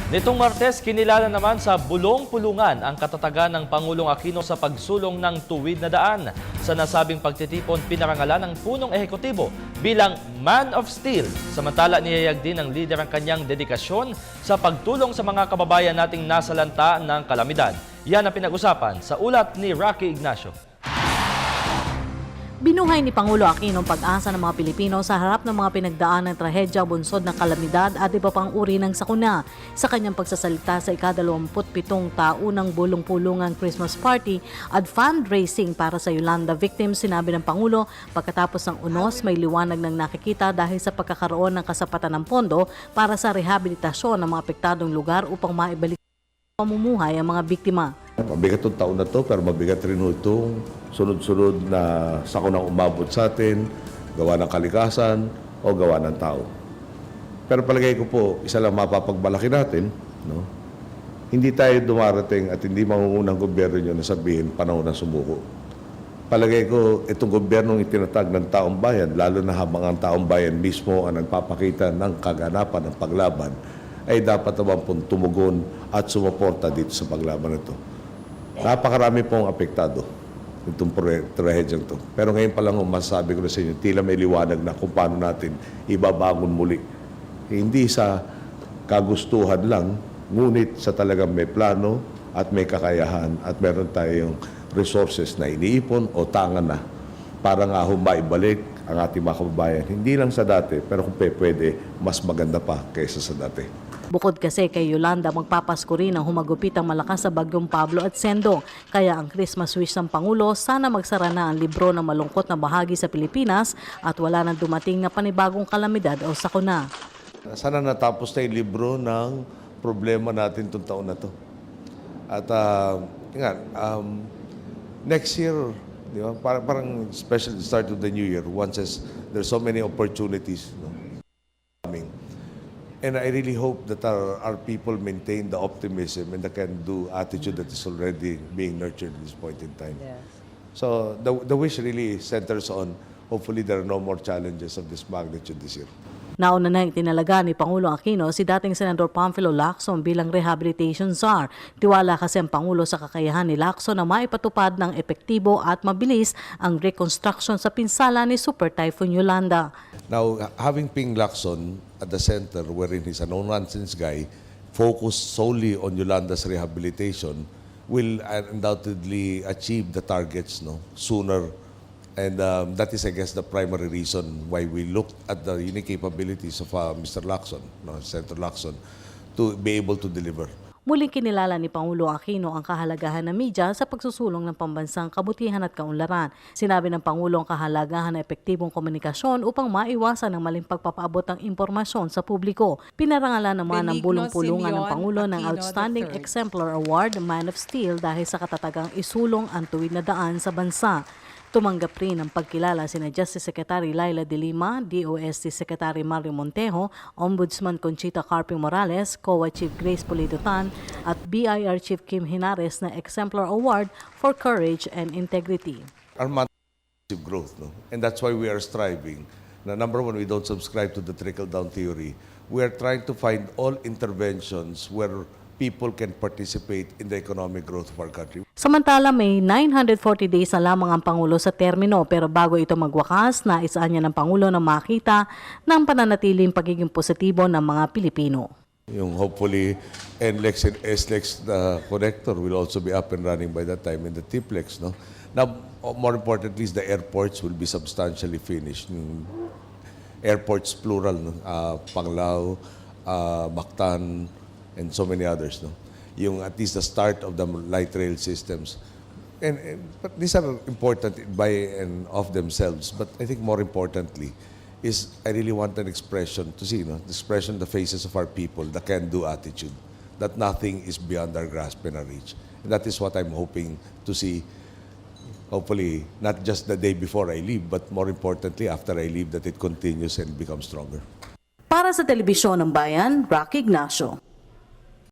Nitong Martes, kinilala naman sa bulong-pulungan ang katatagan ng Pangulong Aquino sa pagsulong ng tuwid na daan. Sa nasabing pagtitipon, pinarangalan ng punong ehekutibo bilang Man of Steel. Samantala, niyayag din ng lider ang kanyang dedikasyon sa pagtulong sa mga kababayan nating nasalanta ng kalamidad. Yan ang pinag-usapan sa ulat ni Rocky Ignacio. Binuhay ni Pangulo Aquino ang pag-asa ng mga Pilipino sa harap ng mga pinagdaan ng trahedya, bunsod ng kalamidad at iba pang uri ng sakuna. Sa kanyang pagsasalita sa ika-27 taunang bulong-pulungang Christmas party at fundraising para sa Yolanda victims, sinabi ng Pangulo, pagkatapos ng unos may liwanag ng nakikita dahil sa pagkakaroon ng kasapatan ng pondo para sa rehabilitasyon ng mga apektadong lugar upang maibalik pamumuhay ang mga biktima. Mabigat itong taon na to, pero mabigat rin itong sunod-sunod na sakunang umabot sa atin, gawa ng kalikasan o gawa ng tao. Pero palagay ko po, isa lang mapapagmalaki natin, no? Hindi tayo dumarating at hindi mangungunang gobyerno nyo na sabihin panahon ng sumuko. Palagay ko, itong gobyernong itinatag ng taong bayan, lalo na habang ang taong bayan mismo ang nagpapakita ng kaganapan ng paglaban, ay dapat naman pong tumugon at sumuporta dito sa paglaban nito. Napakarami pong apektado itong trahedyang to. Pero ngayon pa lang masasabi ko na sa inyo, tila may liwanag na kung paano natin ibabangon muli. Hindi sa kagustuhan lang, ngunit sa talagang may plano at may kakayahan at meron tayong resources na iniipon o tangan na para nga maibalik ang ating mga kababayan. Hindi lang sa dati, pero kung pwede, mas maganda pa kaysa sa dati. Bukod kasi kay Yolanda, magpapasko rin ang humagupit ang malakas sa bagyong Pablo at Sendo. Kaya ang Christmas wish ng Pangulo, sana magsara na ang libro ng malungkot na bahagi sa Pilipinas at wala nang dumating na panibagong kalamidad o sakuna. Sana natapos na yung libro ng problema natin itong taon na to. At next year, di ba? Parang especially the start of the new year, once there's so many opportunities, no? And I really hope that our people maintain the optimism and the can-do attitude that is already being nurtured at this point in time. Yes. So the wish really centers on hopefully there are no more challenges of this magnitude this year. Nauna na itinalaga ni Pangulong Aquino si dating Senador Pamphilo Lacson bilang rehabilitation czar. Tiwala kasi ang Pangulo sa kakayahan ni Lacson na maipatupad ng epektibo at mabilis ang reconstruction sa pinsala ni Super Typhoon Yolanda. Now, having Ping Lacson at the center, wherein he's a no-nonsense guy, focused solely on Yolanda's rehabilitation, will undoubtedly achieve the targets sooner. And that is, I guess, the primary reason why we looked at the unique capabilities of Mr. Lacson, Senator Lacson, to be able to deliver. Muling kinilala ni Pangulo Aquino ang kahalagahan ng media sa pagsusulong ng pambansang kabutihan at kaunlaran. Sinabi ng Pangulo ang kahalagahan ng epektibong komunikasyon upang maiwasan ang maling pagpapaabot ng impormasyon sa publiko. Pinarangalan naman ng bulong-pulungan ng Pangulo ng Outstanding Exemplar Award, Man of Steel, dahil sa katatagang isulong ang tuwid na daan sa bansa. Tumanggap rin ang pagkilala sina Justice Secretary Laila De Lima, DOST Secretary Mario Montejo, Ombudsman Conchita Carpio Morales, COA Chief Grace Pulido Tan at BIR Chief Kim Hinares na Exemplar Award for Courage and Integrity. Our massive growth, and that's why we are striving. Now, number one, we don't subscribe to the trickle-down theory. We are trying to find all interventions where people can participate in the economic growth of our country. Samantala, may 940 days na lamang ang Pangulo sa termino, pero bago ito magwakas, naisaan niya ng Pangulo na makita ng pananatiling pagiging positibo ng mga Pilipino. Yung hopefully NLEX and SLEX connector will also be up and running by that time in the TPLEX. Now, more importantly, the airports will be substantially finished. Airports plural, Panglao, Mactan, and so many others, yung at least the start of the light rail systems. But these are important by and of themselves. But I think more importantly is I really want an expression to see, the expression, the faces of our people, the can-do attitude, that nothing is beyond our grasp and our reach. And that is what I'm hoping to see, hopefully, not just the day before I leave, but more importantly, after I leave, that it continues and becomes stronger. Para sa Telebisyon ng Bayan, Rocky Ignacio.